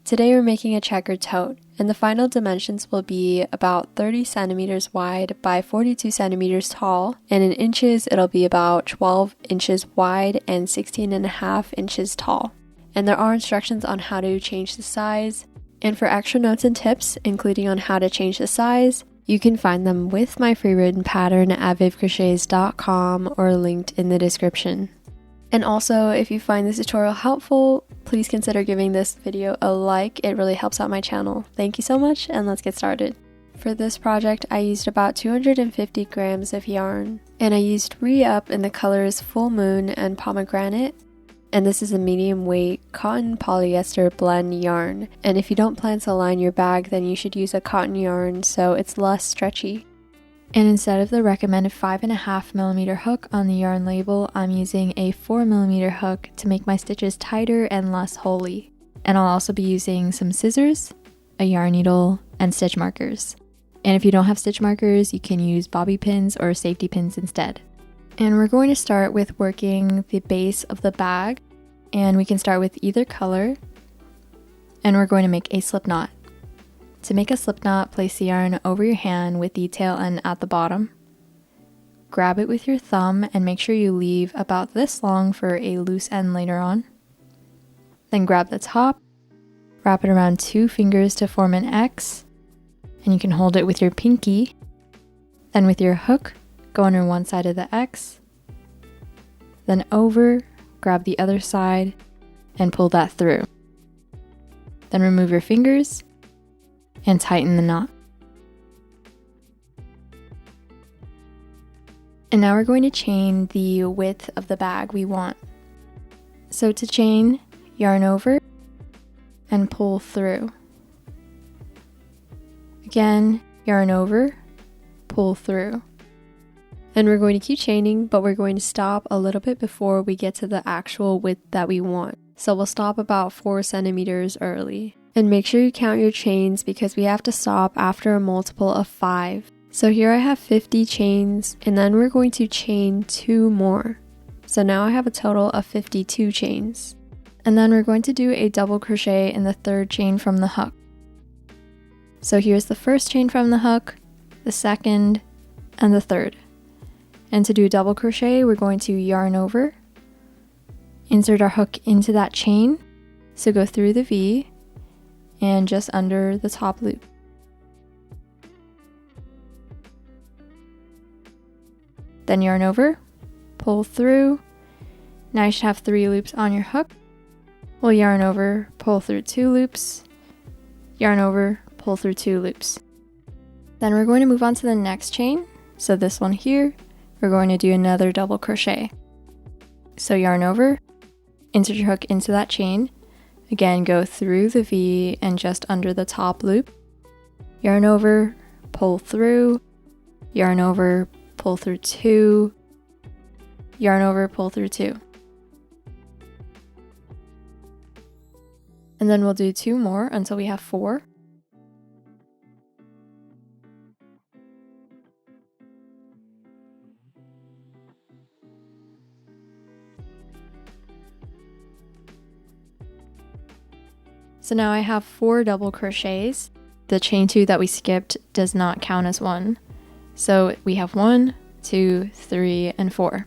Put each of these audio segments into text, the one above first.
Today we're making a checkered tote, and the final dimensions will be about 30 centimeters wide by 42 centimeters tall, and in inches it'll be about 12 inches wide and 16.5 inches tall. And there are instructions on how to change the size, and for extra notes and tips, including on how to change the size, you can find them with my free written pattern at vivcrochets.com or linked in the description. And also, if you find this tutorial helpful, please consider giving this video a like. It really helps out my channel. Thank you so much, and let's get started. For this project, I used about 250 grams of yarn, and I used Re-Up in the colors Full Moon and Pomegranate, and this is a medium weight cotton polyester blend yarn. And if you don't plan to line your bag, then you should use a cotton yarn so it's less stretchy. And instead of the recommended 5.5mm hook on the yarn label, I'm using a 4mm hook to make my stitches tighter and less holey. And I'll also be using some scissors, a yarn needle, and stitch markers. And if you don't have stitch markers, you can use bobby pins or safety pins instead. And we're going to start with working the base of the bag, and we can start with either color, and we're going to make a slip knot. To make a slip knot, place the yarn over your hand with the tail end at the bottom. Grab it with your thumb and make sure you leave about this long for a loose end later on. Then grab the top, wrap it around 2 fingers to form an X, and you can hold it with your pinky. Then with your hook, go under one side of the X, then over, grab the other side, and pull that through. Then remove your fingers and tighten the knot. And now we're going to chain the width of the bag we want. So to chain, yarn over and pull through. Again, yarn over, pull through. And we're going to keep chaining, but we're going to stop a little bit before we get to the actual width that we want. So we'll stop about 4 centimeters early. And make sure you count your chains because we have to stop after a multiple of 5. So here I have 50 chains, and then we're going to chain 2 more. So now I have a total of 52 chains. And then we're going to do a double crochet in the 3rd chain from the hook. So here's the 1st chain from the hook, the 2nd, and the 3rd. And to do a double crochet, we're going to yarn over, insert our hook into that chain, so go through the V, and just under the top loop. Then yarn over, pull through. Now you should have 3 loops on your hook. We'll yarn over, pull through 2 loops, yarn over, pull through 2 loops. Then we're going to move on to the next chain. So this one here, we're going to do another double crochet. So yarn over, insert your hook into that chain. Again, go through the V and just under the top loop. Yarn over, pull through, yarn over, pull through 2, yarn over, pull through 2. And then we'll do 2 more until we have 4. So now I have 4 double crochets. The chain 2 that we skipped does not count as one. So we have 1, 2, 3, and 4.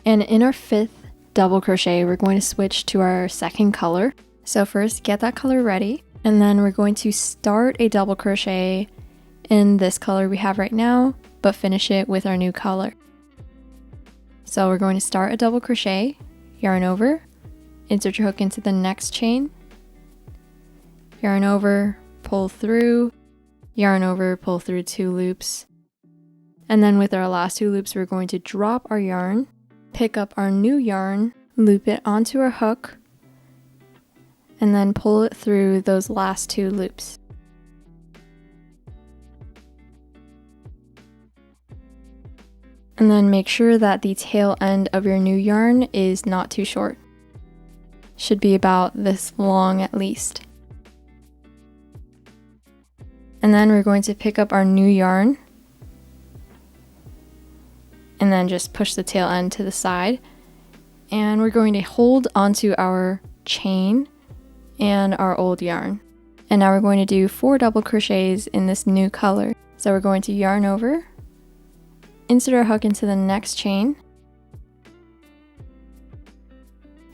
And in our 5th double crochet, we're going to switch to our 2nd color. So first get that color ready, and then we're going to start a double crochet in this color we have right now, but finish it with our new color. So we're going to start a double crochet, yarn over, insert your hook into the next chain, yarn over, pull through, yarn over, pull through 2 loops. And then with our last 2 loops, we're going to drop our yarn, pick up our new yarn, loop it onto our hook, and then pull it through those last 2 loops. And then make sure that the tail end of your new yarn is not too short. Should be about this long at least. And then we're going to pick up our new yarn and then just push the tail end to the side. And we're going to hold onto our chain and our old yarn. And now we're going to do 4 double crochets in this new color. So we're going to yarn over, insert our hook into the next chain,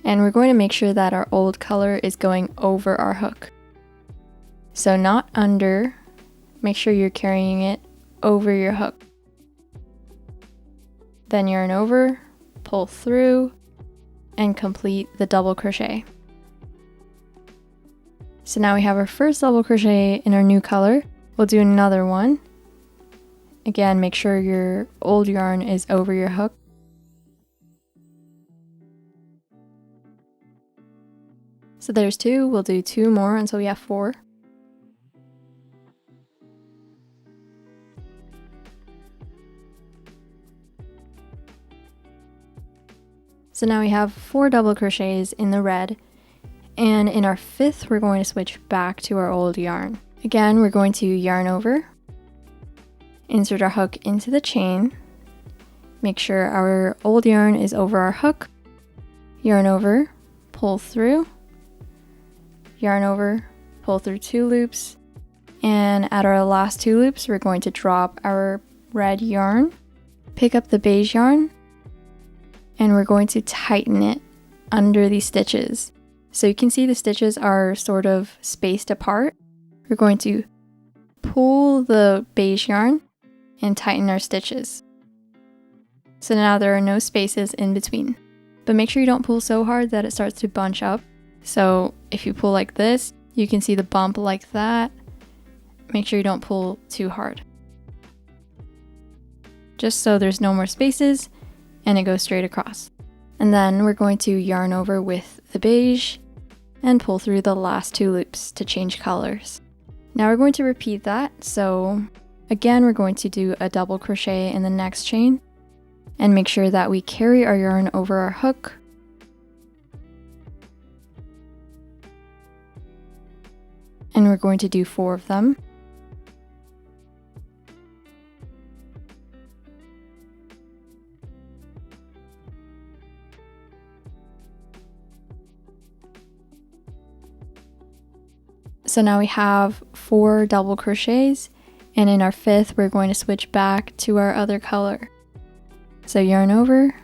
and we're going to make sure that our old color is going over our hook. So not under, make sure you're carrying it over your hook. Then yarn over, pull through, and complete the double crochet. So now we have our first double crochet in our new color. We'll do another one. Again, make sure your old yarn is over your hook. So there's 2, we'll do 2 more until we have 4. So now we have 4 double crochets in the red, and in our 5th we're going to switch back to our old yarn. Again, we're going to yarn over, insert our hook into the chain, make sure our old yarn is over our hook, yarn over, pull through, yarn over, pull through 2 loops, and at our last 2 loops we're going to drop our red yarn, pick up the beige yarn, and we're going to tighten it under these stitches. So you can see the stitches are sort of spaced apart. We're going to pull the beige yarn and tighten our stitches. So now there are no spaces in between. But make sure you don't pull so hard that it starts to bunch up. So if you pull like this, you can see the bump like that. Make sure you don't pull too hard. Just so there's no more spaces and it goes straight across. And then we're going to yarn over with the beige and pull through the last 2 loops to change colors. Now we're going to repeat that. So again, we're going to do a double crochet in the next chain and make sure that we carry our yarn over our hook. And we're going to do 4 of them. So now we have 4 double crochets, and in our 5th we're going to switch back to our other color. So yarn over,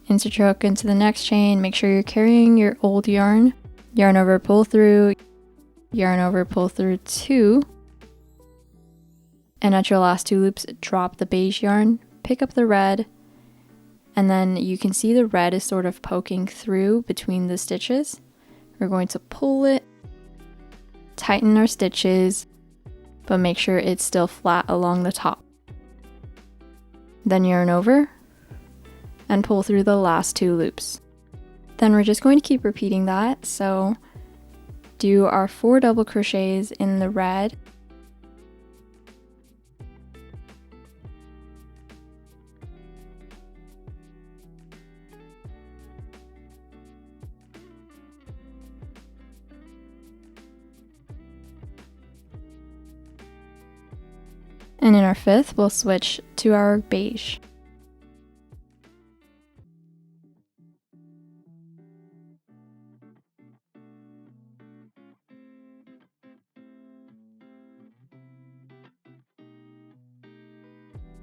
insert your hook into the next chain, make sure you're carrying your old yarn, yarn over, pull through, yarn over, pull through 2, and at your last 2 loops drop the beige yarn, pick up the red, and then you can see the red is sort of poking through between the stitches. We're going to pull it, tighten our stitches, but make sure it's still flat along the top. Then yarn over and pull through the last 2 loops. Then we're just going to keep repeating that. So do our 4 double crochets in the red, and in our 5th we'll switch to our beige.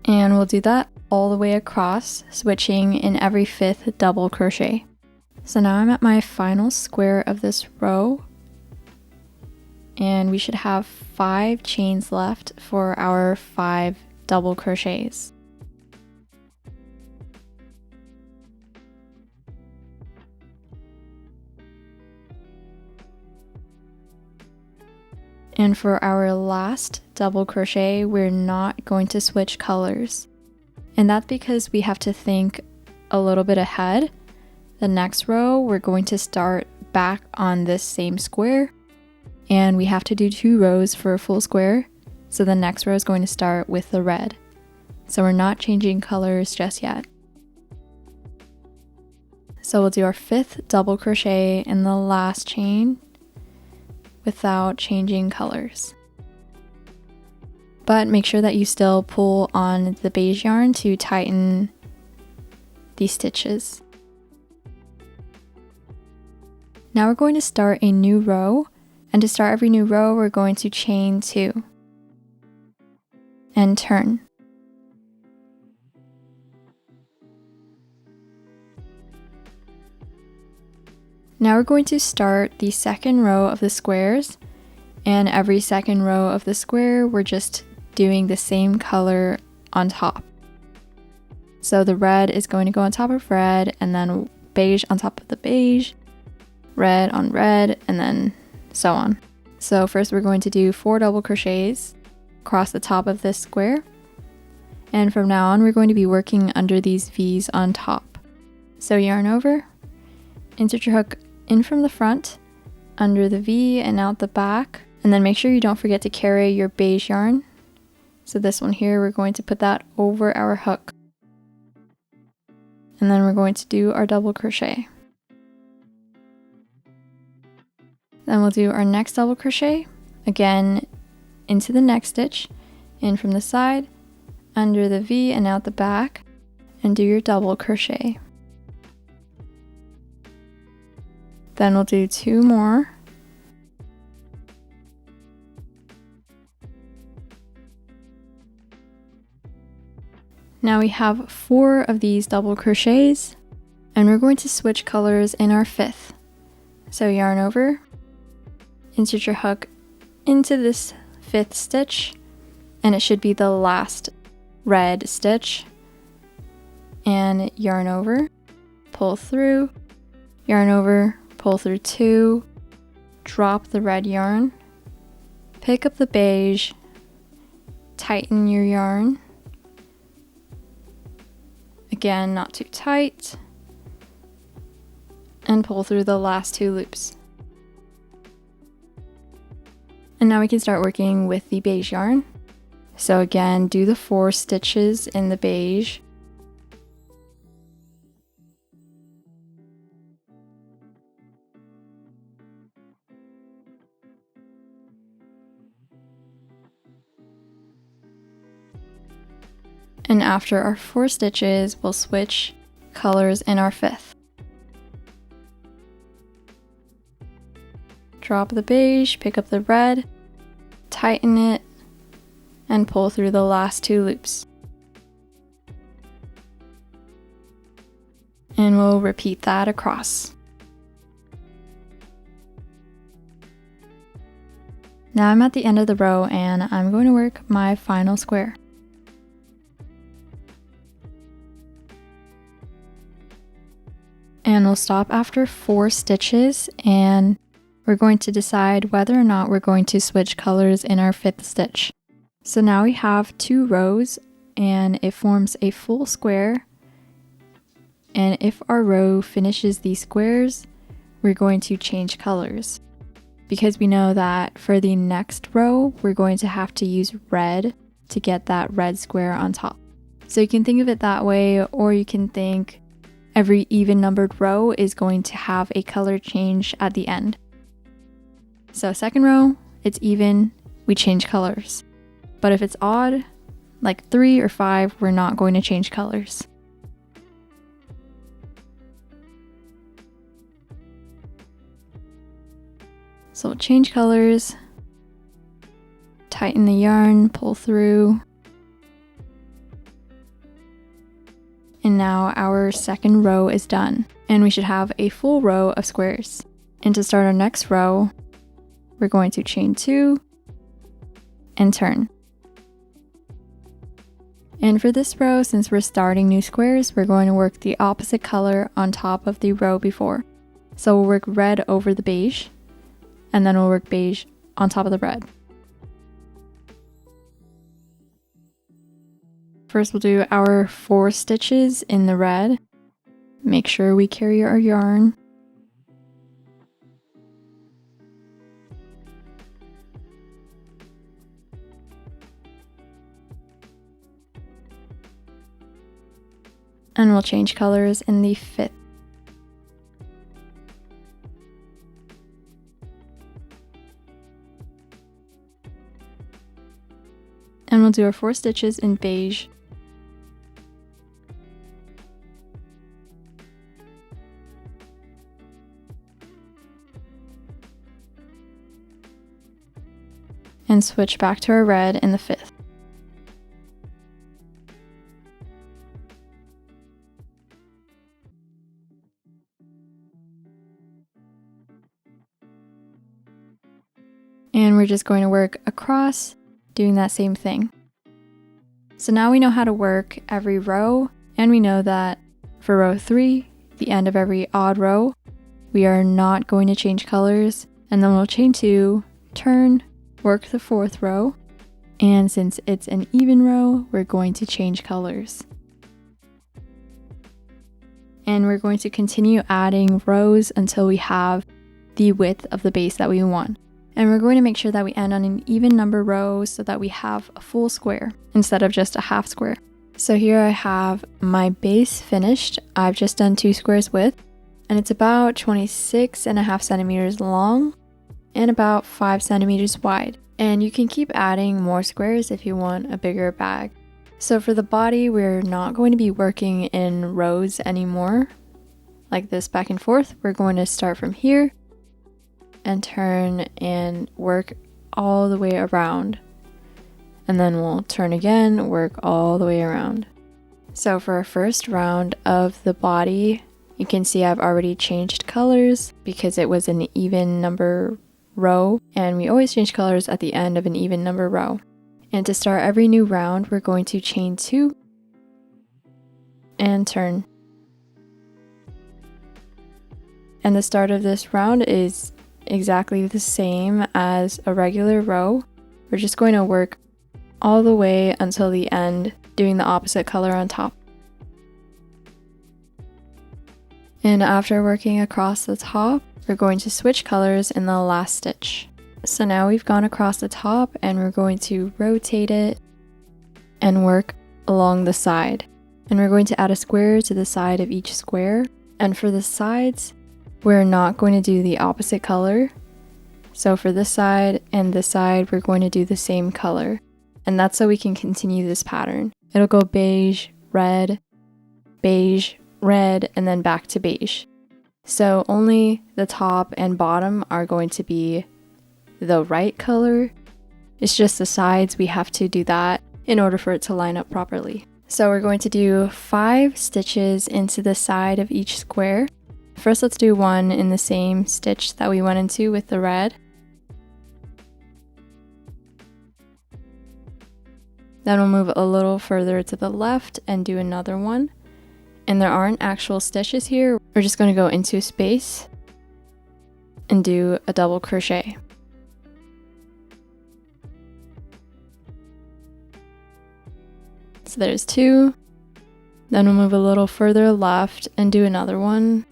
And we'll do that all the way across, switching in every 5th double crochet. So now I'm at my final square of this row, and we should have 5 chains left for our 5 double crochets. And for our last double crochet, we're not going to switch colors. And that's because we have to think a little bit ahead. The next row, we're going to start back on this same square, and we have to do 2 rows for a full square. So the next row is going to start with the red. So we're not changing colors just yet. So we'll do our 5th double crochet in the last chain without changing colors. But make sure that you still pull on the beige yarn to tighten these stitches. Now we're going to start a new row, and to start every new row we're going to chain 2 and turn. Now we're going to start the second row of the squares, and every second row of the square we're just doing the same color on top. So the red is going to go on top of red, and then beige on top of the beige, red on red, and then so on. So first we're going to do 4 double crochets across the top of this square, and from now on we're going to be working under these V's on top. So yarn over, insert your hook in from the front, under the V and out the back, and then make sure you don't forget to carry your beige yarn. So this one here, we're going to put that over our hook. And then we're going to do our double crochet. Then we'll do our next double crochet, again into the next stitch, in from the side, under the V and out the back, and do your double crochet. Then we'll do 2 more. Now we have 4 of these double crochets, and we're going to switch colors in our 5th. So yarn over, insert your hook into this 5th stitch, and it should be the last red stitch, and yarn over, pull through, yarn over, pull through 2, drop the red yarn, pick up the beige, tighten your yarn, again not too tight, and pull through the last 2 loops. And now we can start working with the beige yarn. So again, do the 4 stitches in the beige. And after our 4 stitches, we'll switch colors in our 5th. Drop the beige, pick up the red, tighten it, and pull through the last 2 loops. And we'll repeat that across. Now I'm at the end of the row and I'm going to work my final square. And we'll stop after 4 stitches, and we're going to decide whether or not we're going to switch colors in our 5th stitch. So now we have 2 rows and it forms a full square, and if our row finishes these squares, we're going to change colors, because we know that for the next row we're going to have to use red to get that red square on top. So you can think of it that way, or you can think every even numbered row is going to have a color change at the end. So second row, it's even, we change colors. But if it's odd, like 3 or 5, we're not going to change colors. So we'll change colors, tighten the yarn, pull through. And now our second row is done, and we should have a full row of squares. And to start our next row, we're going to chain 2 and turn. And for this row, since we're starting new squares, we're going to work the opposite color on top of the row before. So we'll work red over the beige, and then we'll work beige on top of the red. First we'll do our 4 stitches in the red. Make sure we carry our yarn. And we'll change colors in the 5th. And we'll do our 4 stitches in beige. and switch back to our red in the 5th. And we're just going to work across, doing that same thing. So now we know how to work every row, and we know that for row 3, the end of every odd row, we are not going to change colors, and then we'll chain 2, turn, work the 4th row, and since it's an even row, we're going to change colors. And we're going to continue adding rows until we have the width of the base that we want. And we're going to make sure that we end on an even number row so that we have a full square instead of just a half square. So here I have my base finished. I've just done 2 squares width, and it's about 26.5 centimeters long and about 5 centimeters wide. And you can keep adding more squares if you want a bigger bag. So for the body, we're not going to be working in rows anymore, like this back and forth. We're going to start from here and turn and work all the way around. And then we'll turn again, work all the way around. So for our first round of the body, you can see I've already changed colors because it was an even number row, and we always change colors at the end of an even number row. And to start every new round, we're going to chain 2 and turn. And the start of this round is exactly the same as a regular row. We're just going to work all the way until the end, doing the opposite color on top. And after working across the top, we're going to switch colors in the last stitch. So now we've gone across the top and we're going to rotate it and work along the side. And we're going to add a square to the side of each square. And for the sides, we're not going to do the opposite color. So for this side and this side, we're going to do the same color. And that's so we can continue this pattern. It'll go beige, red, and then back to beige. So only the top and bottom are going to be the right color. It's just the sides, we have to do that in order for it to line up properly. So we're going to do 5 stitches into the side of each square. First, let's do 1 in the same stitch that we went into with the red. Then we'll move a little further to the left and do another one. And there aren't actual stitches here. We're just going to go into space and do a double crochet. So there's 2. Then we'll move a little further left and do another one.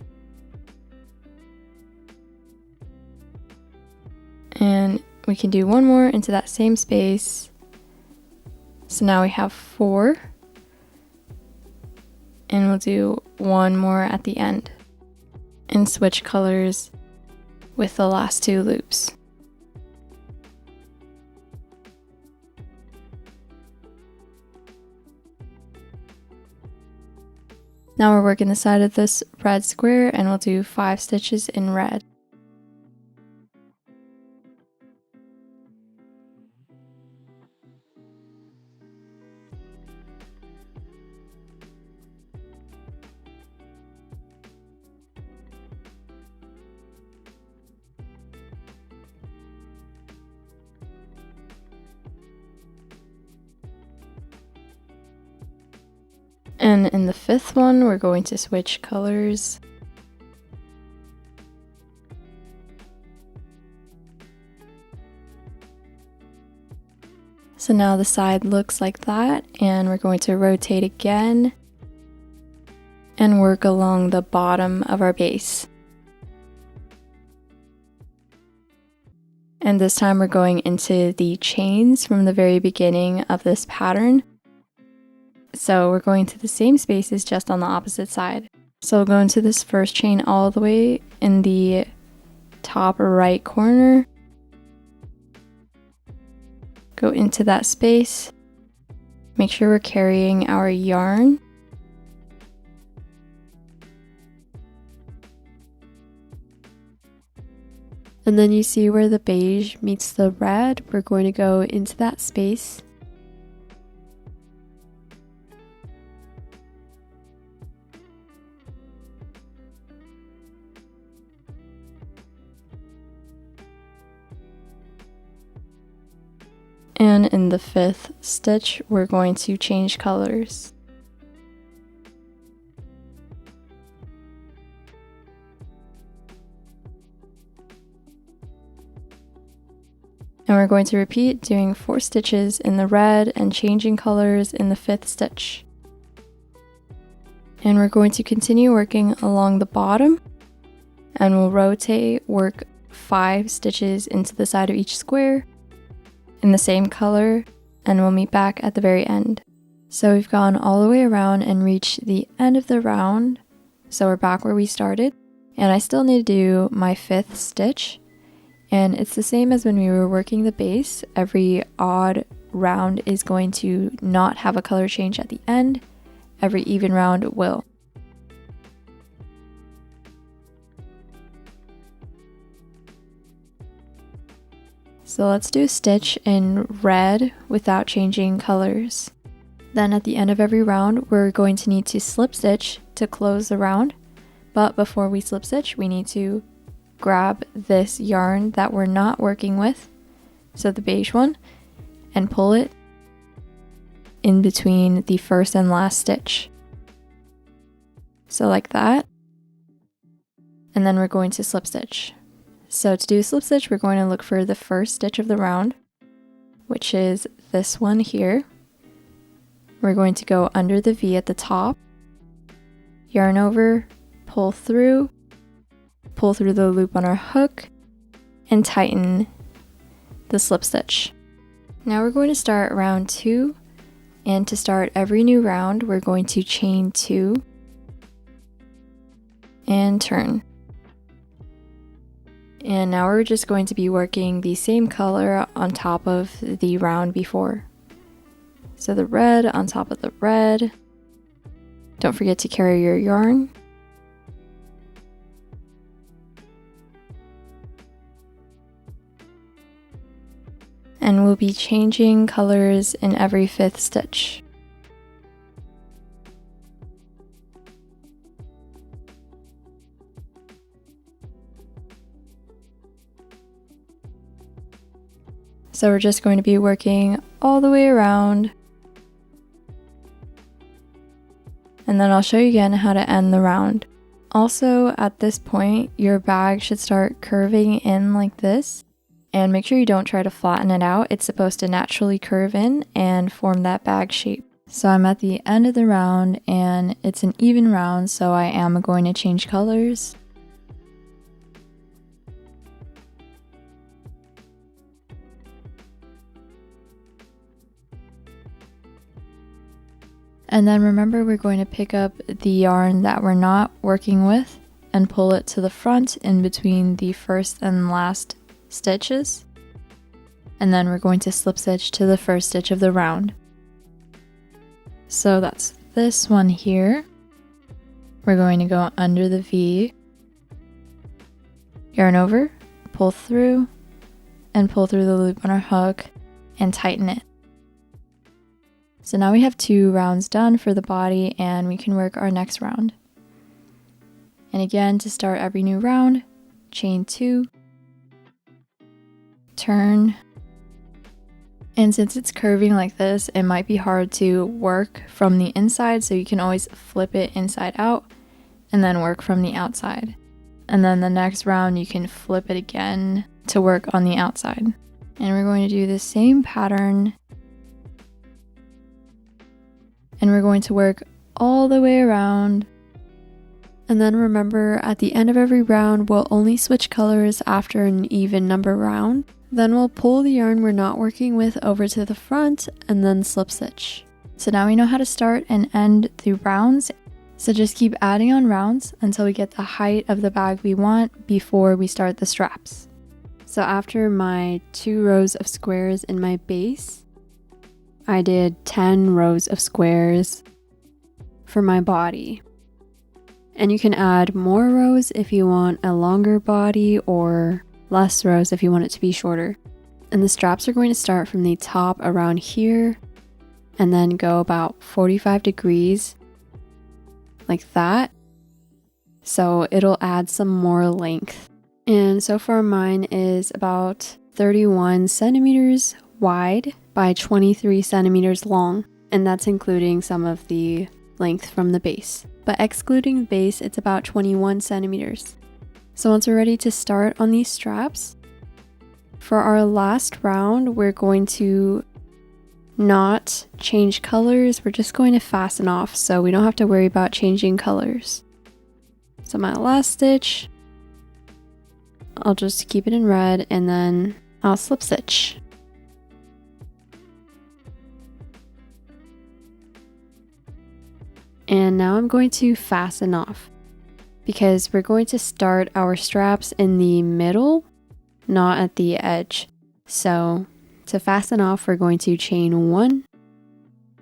And we can do 1 more into that same space. So now we have 4. And we'll do 1 more at the end. And switch colors with the last 2 loops. Now we're working the side of this red square and we'll do 5 stitches in red. And in the 5th one, we're going to switch colors. So now the side looks like that, and we're going to rotate again and work along the bottom of our base. And this time we're going into the chains from the very beginning of this pattern. So we're going to the same spaces just on the opposite side. So we'll go into this first chain all the way in the top right corner. Go into that space. Make sure we're carrying our yarn. And then you see where the beige meets the red, we're going to go into that space. And in the 5th stitch, we're going to change colors. And we're going to repeat doing 4 stitches in the red and changing colors in the 5th stitch. And we're going to continue working along the bottom, and we'll rotate, work 5 stitches into the side of each square in the same color, and we'll meet back at the very end. So we've gone all the way around and reached the end of the round, so we're back where we started, and I still need to do my 5th stitch. And it's the same as when we were working the base. Every odd round is going to not have a color change at the end. Every even round will. So let's do a stitch in red without changing colors. Then at the end of every round, we're going to need to slip stitch to close the round. But before we slip stitch, we need to grab this yarn that we're not working with, so the beige one, and pull it in between the first and last stitch. So like that. And then we're going to slip stitch. So to do a slip stitch, we're going to look for the first stitch of the round, which is this one here. We're going to go under the V at the top, yarn over, pull through the loop on our hook, and tighten the slip stitch. Now we're going to start round 2, and to start every new round, we're going to chain 2 and turn. And now we're just going to be working the same color on top of the round before. So the red on top of the red. Don't forget to carry your yarn. And we'll be changing colors in every 5th stitch. So we're just going to be working all the way around. And then I'll show you again how to end the round. Also, at this point, your bag should start curving in like this. And make sure you don't try to flatten it out. It's supposed to naturally curve in and form that bag shape. So I'm at the end of the round and it's an even round, so I am going to change colors. And then remember, we're going to pick up the yarn that we're not working with and pull it to the front in between the first and last stitches, and then we're going to slip stitch to the first stitch of the round. So that's this one here. We're going to go under the V, yarn over, pull through, and pull through the loop on our hook and tighten it. So now we have 2 rounds done for the body, and we can work our next round. And again, to start every new round, chain 2, turn, and since it's curving like this, it might be hard to work from the inside, so you can always flip it inside out and then work from the outside. And then the next round you can flip it again to work on the outside. And we're going to do the same pattern, and we're going to work all the way around. And then remember, at the end of every round, we'll only switch colors after an even number round. Then we'll pull the yarn we're not working with over to the front and then slip stitch. So now we know how to start and end the rounds. So just keep adding on rounds until we get the height of the bag we want before we start the straps. So after my 2 rows of squares in my base, I did 10 rows of squares for my body. And you can add more rows if you want a longer body or less rows if you want it to be shorter. And the straps are going to start from the top around here and then go about 45 degrees like that. So it'll add some more length. And so far mine is about 31 centimeters wide by 23 centimeters long. And that's including some of the length from the base. But excluding the base, it's about 21 centimeters. So once we're ready to start on these straps, for our last round, we're going to not change colors. We're just going to fasten off so we don't have to worry about changing colors. So my last stitch, I'll just keep it in red and then I'll slip stitch. And now I'm going to fasten off because we're going to start our straps in the middle, not at the edge. So to fasten off, we're going to chain 1,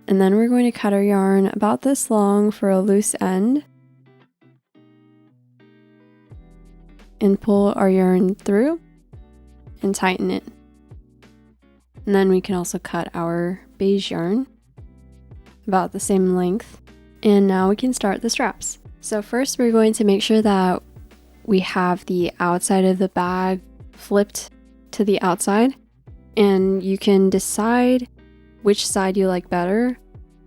and then we're going to cut our yarn about this long for a loose end and pull our yarn through and tighten it. And then we can also cut our beige yarn about the same length. And now we can start the straps. So first we're going to make sure that we have the outside of the bag flipped to the outside, and you can decide which side you like better.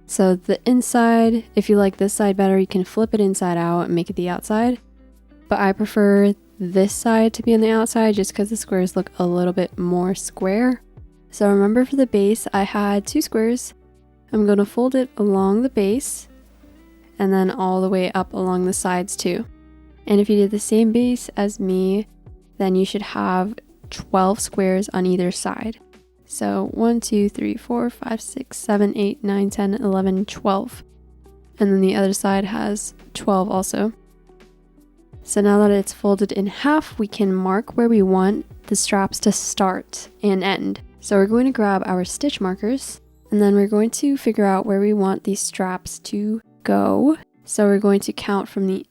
So the inside, if you like this side better, you can flip it inside out and make it the outside. But I prefer this side to be on the outside just because the squares look a little bit more square. So remember, for the base, I had 2 squares. I'm going to fold it along the base and then all the way up along the sides too. And if you did the same base as me, then you should have 12 squares on either side. So 1, 2, 3, 4, 5, 6, 7, 8, 9, 10, 11, 12. And then the other side has 12 also. So now that it's folded in half, we can mark where we want the straps to start and end. So we're going to grab our stitch markers, and then we're going to figure out where we want these straps to go. So we're going to count from the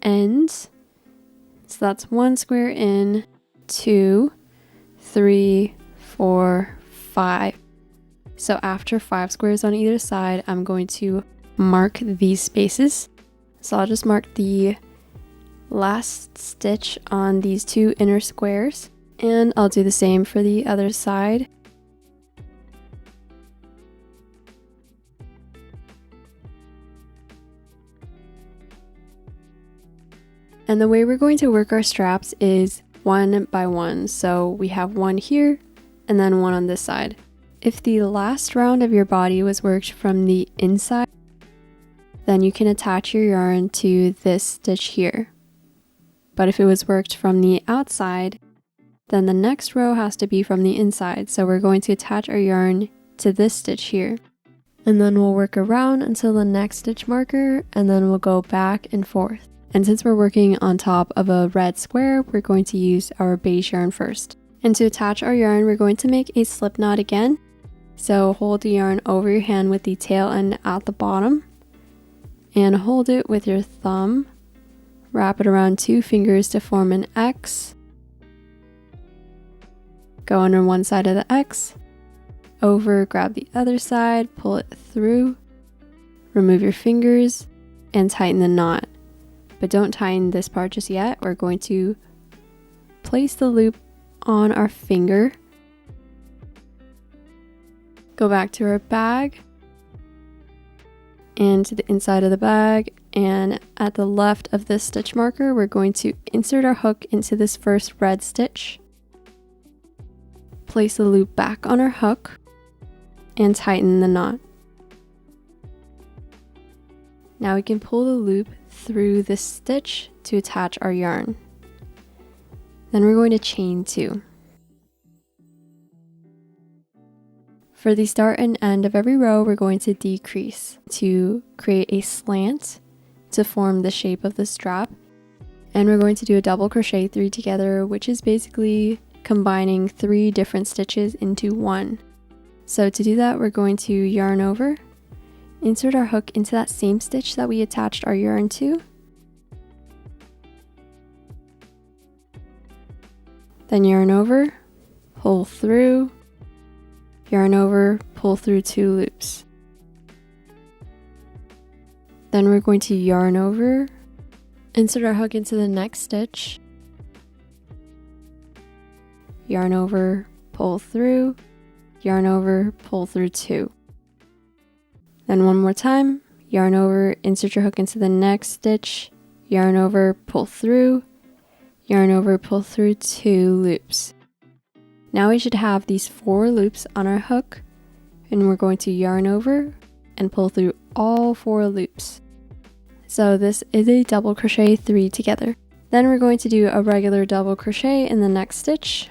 ends. So that's 1 square in, 2, 3, 4, 5. So after 5 squares on either side, I'm going to mark these spaces. So I'll just mark the last stitch on these 2 inner squares, and I'll do the same for the other side. And the way we're going to work our straps is 1 by 1. So we have 1 here and then 1 on this side. If the last round of your body was worked from the inside, then you can attach your yarn to this stitch here. But if it was worked from the outside, then the next row has to be from the inside. So we're going to attach our yarn to this stitch here. And then we'll work around until the next stitch marker, and then we'll go back and forth. And since we're working on top of a red square, we're going to use our beige yarn first. And to attach our yarn, we're going to make a slip knot again. So hold the yarn over your hand with the tail end at the bottom, and hold it with your thumb. Wrap it around 2 fingers to form an X. Go under one side of the X, over, grab the other side, pull it through, remove your fingers, and tighten the knot. But don't tighten this part just yet. We're going to place the loop on our finger, go back to our bag and to the inside of the bag, and at the left of this stitch marker, we're going to insert our hook into this first red stitch, place the loop back on our hook, and tighten the knot. Now we can pull the loop through this stitch to attach our yarn. Then we're going to chain 2. For the start and end of every row, we're going to decrease to create a slant to form the shape of the strap. And we're going to do a double crochet 3 together, which is basically combining 3 different stitches into 1. So to do that, we're going to yarn over, insert our hook into that same stitch that we attached our yarn to, Then yarn over, pull through, yarn over, pull through 2 loops. Then we're going to yarn over, insert our hook into the next stitch, yarn over, pull through, yarn over, pull through 2. Then one more time, yarn over, insert your hook into the next stitch, yarn over, pull through, yarn over, pull through 2 loops. Now we should have these 4 loops on our hook, and we're going to yarn over and pull through all 4 loops. So this is a double crochet 3 together. Then we're going to do a regular double crochet in the next stitch.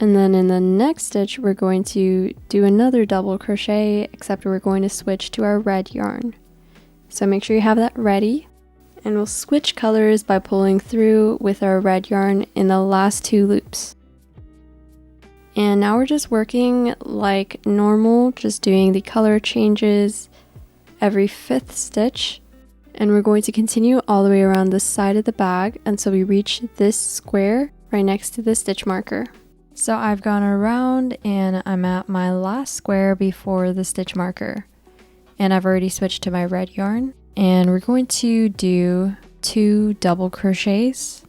And then in the next stitch, we're going to do another double crochet, except we're going to switch to our red yarn. So make sure you have that ready. And we'll switch colors by pulling through with our red yarn in the last 2 loops. And now we're just working like normal, just doing the color changes every 5th stitch. And we're going to continue all the way around the side of the bag until we reach this square right next to the stitch marker. So I've gone around and I'm at my last square before the stitch marker. And I've already switched to my red yarn. And we're going to do 2 double crochets.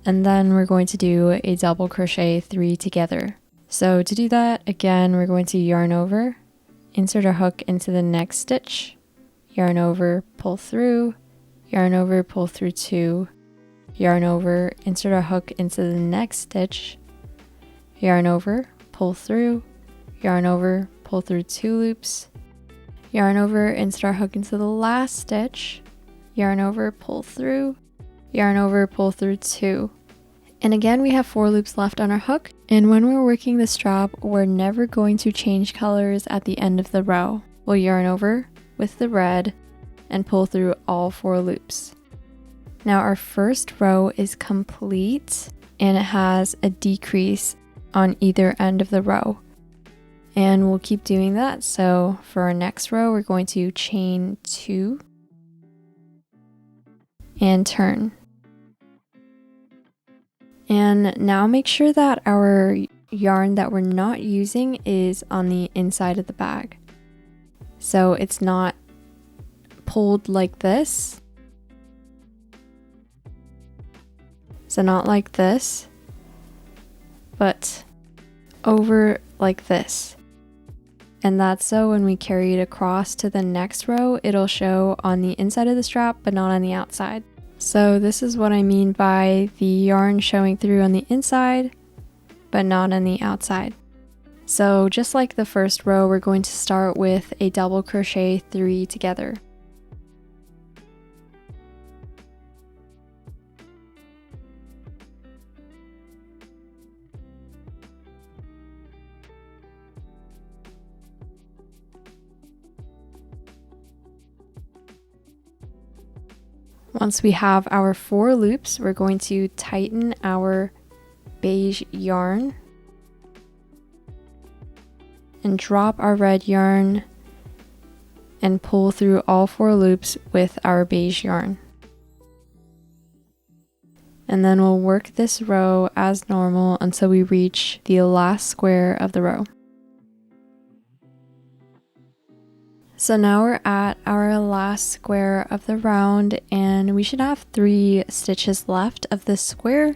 And then we're going to do a double crochet 3 together. So to do that, again, we're going to yarn over, insert our hook into the next stitch, yarn over, pull through, yarn over, pull through 2, yarn over, insert our hook into the next stitch, yarn over, pull through, yarn over, pull through 2 loops, yarn over, insert our hook into the last stitch, yarn over, pull through, yarn over, pull through 2. And again, we have 4 loops left on our hook. And when we're working the strap, we're never going to change colors at the end of the row. We'll yarn over with the red and pull through all 4 loops. Now our first row is complete and it has a decrease on either end of the row. And we'll keep doing that. So for our next row, we're going to chain 2 and turn. And now make sure that our yarn that we're not using is on the inside of the bag. So it's not pulled like this. So not like this, but over like this. And that's so when we carry it across to the next row, it'll show on the inside of the strap, but not on the outside. So this is what I mean by the yarn showing through on the inside, but not on the outside. So just like the first row, we're going to start with a double crochet 3 together. Once we have our 4 loops, we're going to tighten our beige yarn and drop our red yarn and pull through all 4 loops with our beige yarn. And then we'll work this row as normal until we reach the last square of the row. So now we're at our last square of the round and we should have 3 stitches left of this square.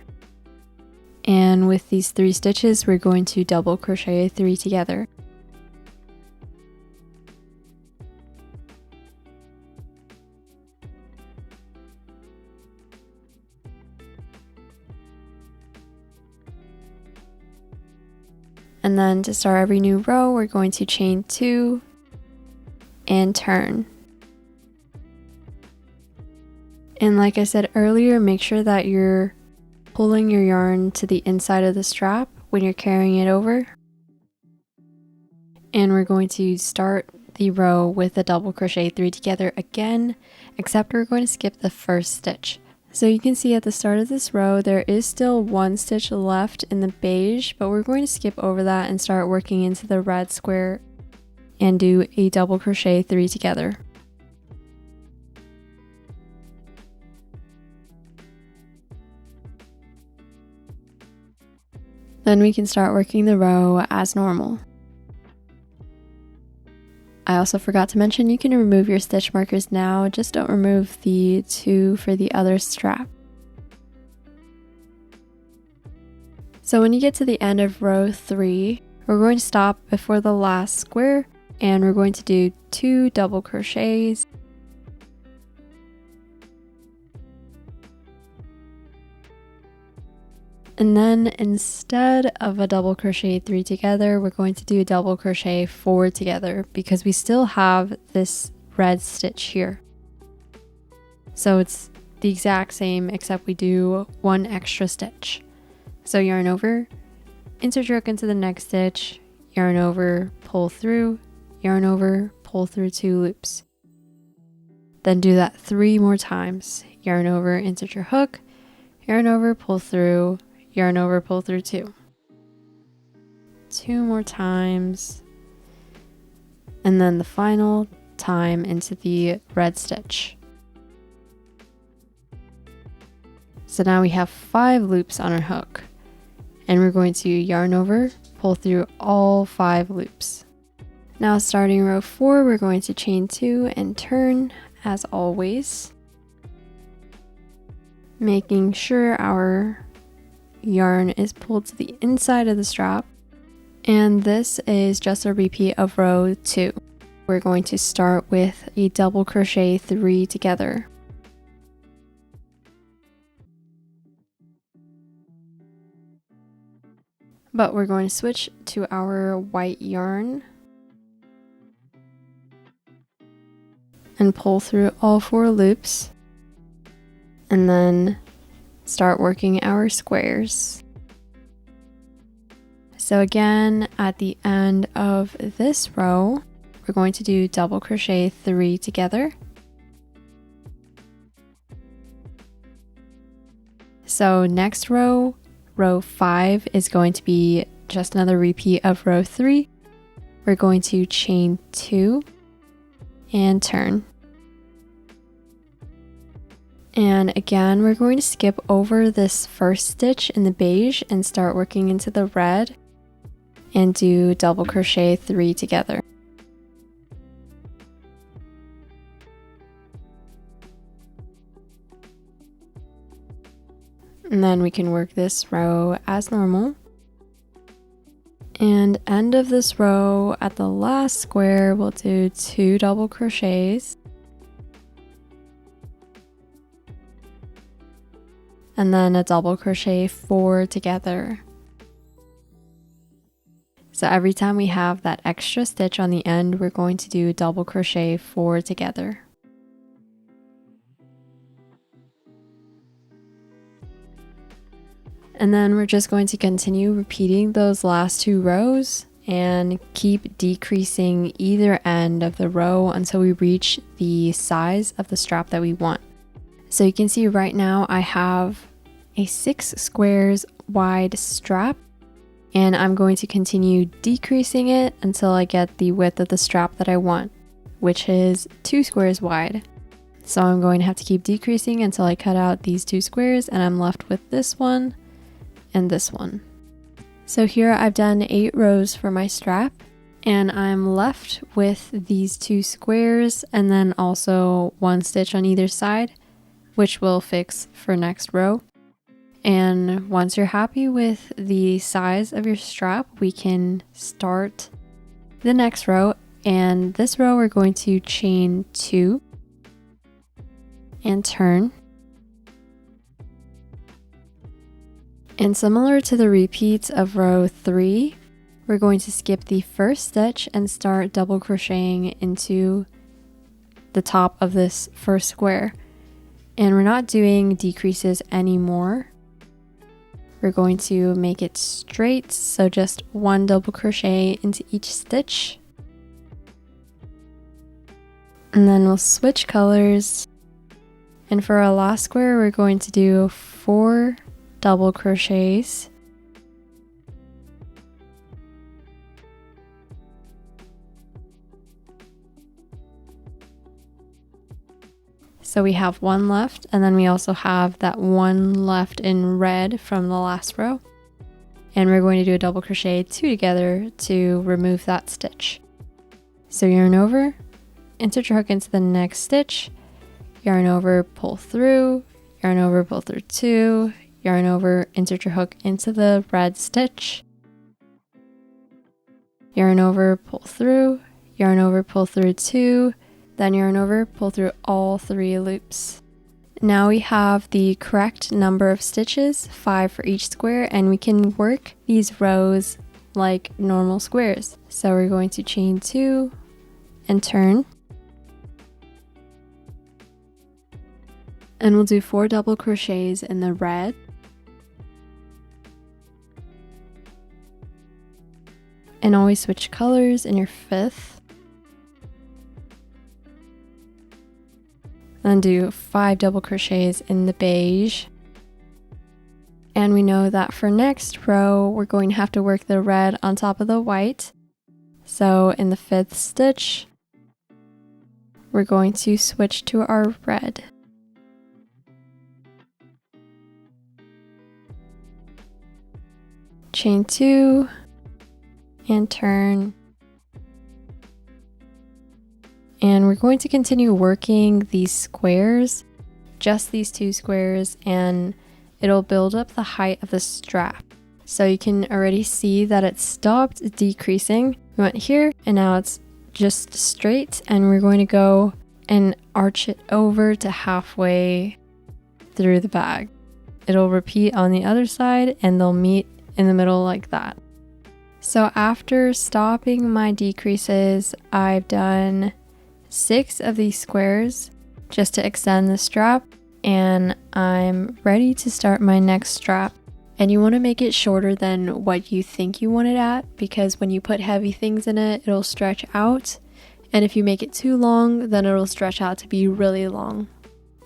And with these 3 stitches, we're going to double crochet 3 together. And then to start every new row, we're going to chain 2 and turn. And like I said earlier, make sure that you're pulling your yarn to the inside of the strap when you're carrying it over. And we're going to start the row with a double crochet 3 together again, except we're going to skip the first stitch. So you can see at the start of this row, there is still 1 stitch left in the beige, but we're going to skip over that and start working into the red square and do a double crochet 3 together. Then we can start working the row as normal. I also forgot to mention you can remove your stitch markers now, just don't remove the 2 for the other strap. So when you get to the end of row 3, we're going to stop before the last square and we're going to do 2 double crochets. And then instead of a double crochet 3 together, we're going to do a double crochet 4 together because we still have this red stitch here. So it's the exact same except we do 1 extra stitch. So yarn over, insert your hook into the next stitch, yarn over, pull through, yarn over, pull through 2 loops. Then do that 3 more times. Yarn over, insert your hook, yarn over, pull through, yarn over, pull through 2. 2 more times. And then the final time into the red stitch. So now we have 5 loops on our hook. And we're going to yarn over, pull through all 5 loops. Now starting row 4, we're going to chain 2 and turn as always. Making sure our yarn is pulled to the inside of the strap, and this is just a repeat of row 2. We're going to start with a double crochet 3 together. But we're going to switch to our white yarn and pull through all 4 loops and then start working our squares. So again, at the end of this row, we're going to do double crochet 3 together. So next row, row 5 is going to be just another repeat of row 3. We're going to chain 2 and turn. And again, we're going to skip over this first stitch in the beige and start working into the red and do double crochet 3 together. And then we can work this row as normal. And end of this row at the last square, we'll do 2 double crochets. And then a double crochet 4 together. So every time we have that extra stitch on the end, we're going to do double crochet 4 together. And then we're just going to continue repeating those last 2 rows and keep decreasing either end of the row until we reach the size of the strap that we want. So you can see right now I have a 6 squares wide strap, and I'm going to continue decreasing it until I get the width of the strap that I want, which is 2 squares wide. So I'm going to have to keep decreasing until I cut out these 2 squares and I'm left with this one and this one. So here I've done 8 rows for my strap, and I'm left with these 2 squares and then also 1 stitch on either side, which we'll fix for next row. And once you're happy with the size of your strap, we can start the next row. And this row we're going to chain 2 and turn. And similar to the repeats of row 3, we're going to skip the first stitch and start double crocheting into the top of this first square. And we're not doing decreases anymore. We're going to make it straight, so just 1 double crochet into each stitch. And then we'll switch colors. And for our last square, we're going to do 4 double crochets. So we have one left, and then we also have that one left in red from the last row. And we're going to do a double crochet 2 together to remove that stitch. So yarn over, insert your hook into the next stitch, yarn over, pull through, yarn over, pull through 2, yarn over, insert your hook into the red stitch, yarn over, pull through, yarn over, pull through 2, then yarn over, pull through all 3 loops. Now we have the correct number of stitches, 5 for each square, and we can work these rows like normal squares. So we're going to chain 2 and turn. And we'll do 4 double crochets in the red. And always switch colors in your 5th. Then do 5 double crochets in the beige. And we know that for next row, we're going to have to work the red on top of the white. So in the 5th stitch, we're going to switch to our red. Chain 2 and turn. And we're going to continue working these squares, just these 2 squares, and it'll build up the height of the strap. So you can already see that it stopped decreasing. We went here and now it's just straight, and we're going to go and arch it over to halfway through the bag. It'll repeat on the other side and they'll meet in the middle like that. So after stopping my decreases, I've done 6 of these squares just to extend the strap, and I'm ready to start my next strap. And you want to make it shorter than what you think you want it at, because when you put heavy things in it, it'll stretch out, and if you make it too long, then it'll stretch out to be really long.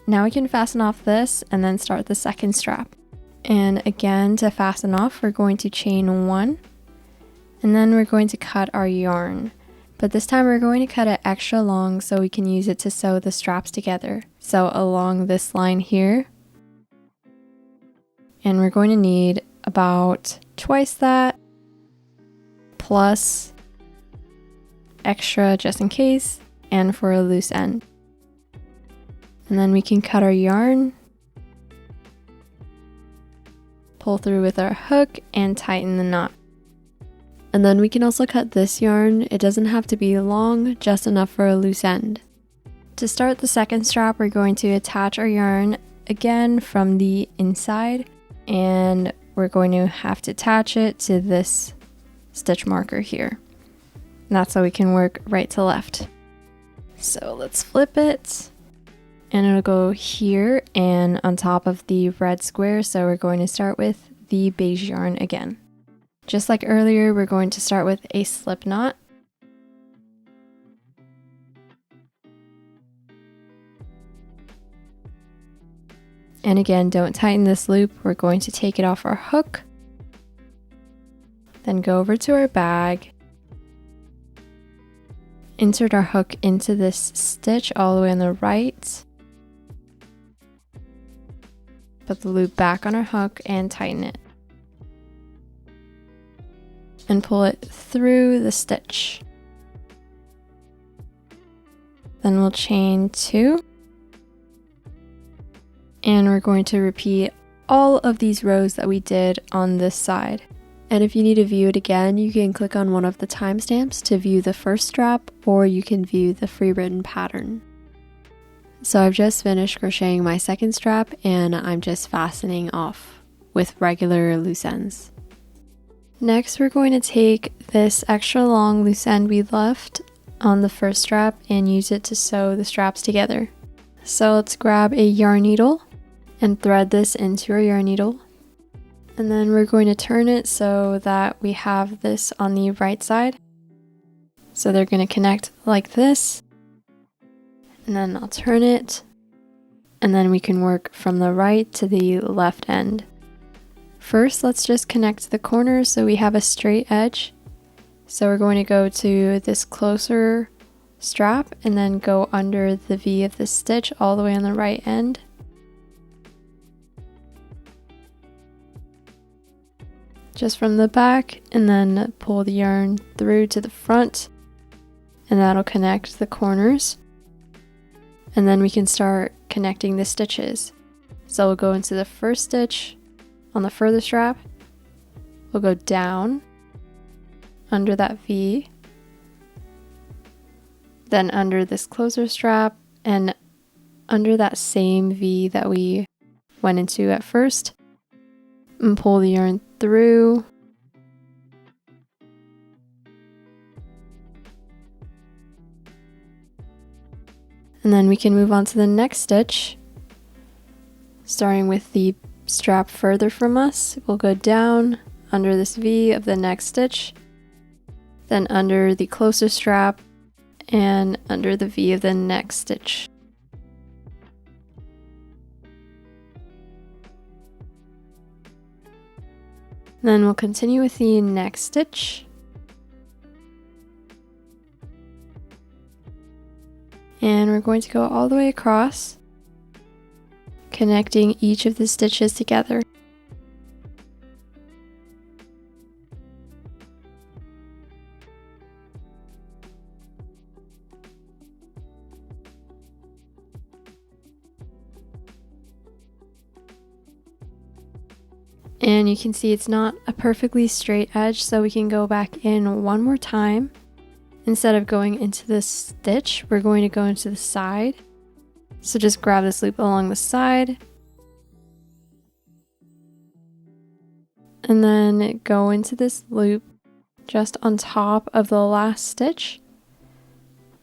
Now we can fasten off this and then start the second strap. And again, to fasten off, we're going to chain 1, and then we're going to cut our yarn. But this time we're going to cut it extra long so we can use it to sew the straps together. So along this line here, and we're going to need about twice that, plus extra just in case, and for a loose end. And then we can cut our yarn, pull through with our hook, and tighten the knot. And then we can also cut this yarn. It doesn't have to be long, just enough for a loose end. To start the second strap, we're going to attach our yarn again from the inside, and we're going to have to attach it to this stitch marker here. And that's so we can work right to left. So let's flip it, and it'll go here and on top of the red square. So we're going to start with the beige yarn again. Just like earlier, we're going to start with a slip knot. And again, don't tighten this loop. We're going to take it off our hook, then go over to our bag, insert our hook into this stitch all the way on the right, put the loop back on our hook and tighten it. And pull it through the stitch. Then we'll chain 2. And we're going to repeat all of these rows that we did on this side. And if you need to view it again, you can click on one of the timestamps to view the first strap, or you can view the free written pattern. So I've just finished crocheting my second strap, and I'm just fastening off with regular loose ends. Next, we're going to take this extra long loose end we left on the first strap and use it to sew the straps together. So let's grab a yarn needle and thread this into our yarn needle. And then we're going to turn it so that we have this on the right side. So they're going to connect like this. And then I'll turn it. And then we can work from the right to the left end. First, let's just connect the corners so we have a straight edge. So we're going to go to this closer strap and then go under the V of the stitch all the way on the right end. Just from the back, and then pull the yarn through to the front, and that'll connect the corners. And then we can start connecting the stitches. So we'll go into the first stitch on the further strap, we'll go down under that V, then under this closer strap, and under that same V that we went into at first, and pull the yarn through, and then we can move on to the next stitch, starting with the strap further from us. We'll go down under this V of the next stitch, then under the closer strap, and under the V of the next stitch. Then we'll continue with the next stitch. And we're going to go all the way across, connecting each of the stitches together. And you can see it's not a perfectly straight edge, so we can go back in one more time. Instead of going into this stitch, we're going to go into the side. So just grab this loop along the side, and then go into this loop just on top of the last stitch.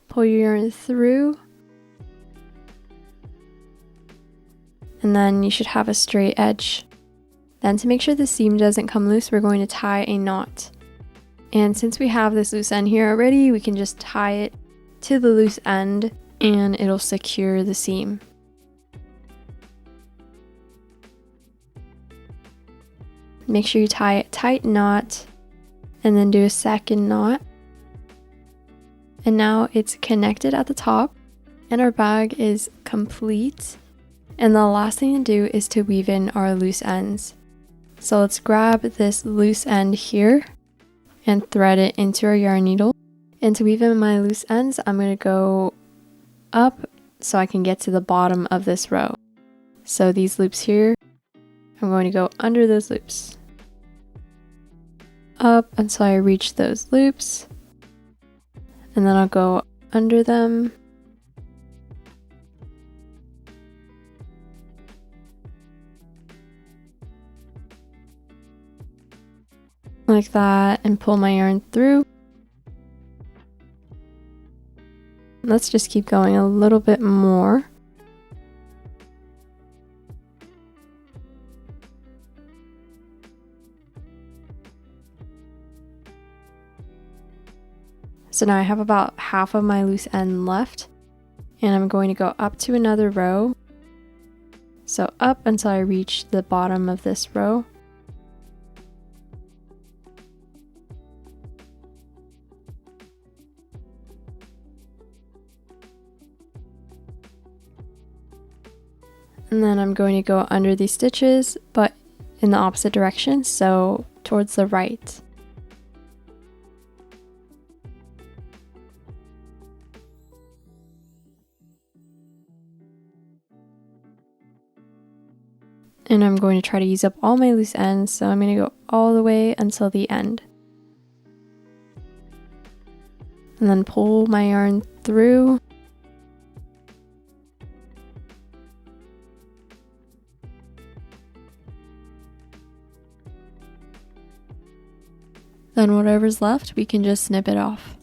Pull your yarn through, and then you should have a straight edge. Then to make sure the seam doesn't come loose, we're going to tie a knot. And since we have this loose end here already, we can just tie it to the loose end and it'll secure the seam. Make sure you tie a tight knot and then do a second knot. And now it's connected at the top and our bag is complete. And the last thing to do is to weave in our loose ends. So let's grab this loose end here and thread it into our yarn needle. And to weave in my loose ends, I'm going to go up so I can get to the bottom of this row. So these loops here, I'm going to go under those loops, up until I reach those loops, and then I'll go under them, like that, and pull my yarn through. Let's just keep going a little bit more. So now I have about half of my loose end left, and I'm going to go up to another row. So up until I reach the bottom of this row. And then I'm going to go under these stitches, but in the opposite direction, so towards the right. And I'm going to try to use up all my loose ends, so I'm going to go all the way until the end. And then pull my yarn through. Then whatever's left, we can just snip it off.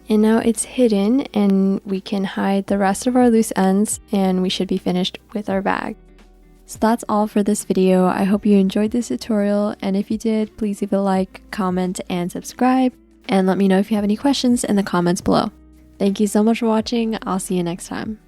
And now it's hidden and we can hide the rest of our loose ends and we should be finished with our bag. So that's all for this video. I hope you enjoyed this tutorial, and if you did, please leave a like, comment, and subscribe, and let me know if you have any questions in the comments below. Thank you so much for watching. I'll see you next time.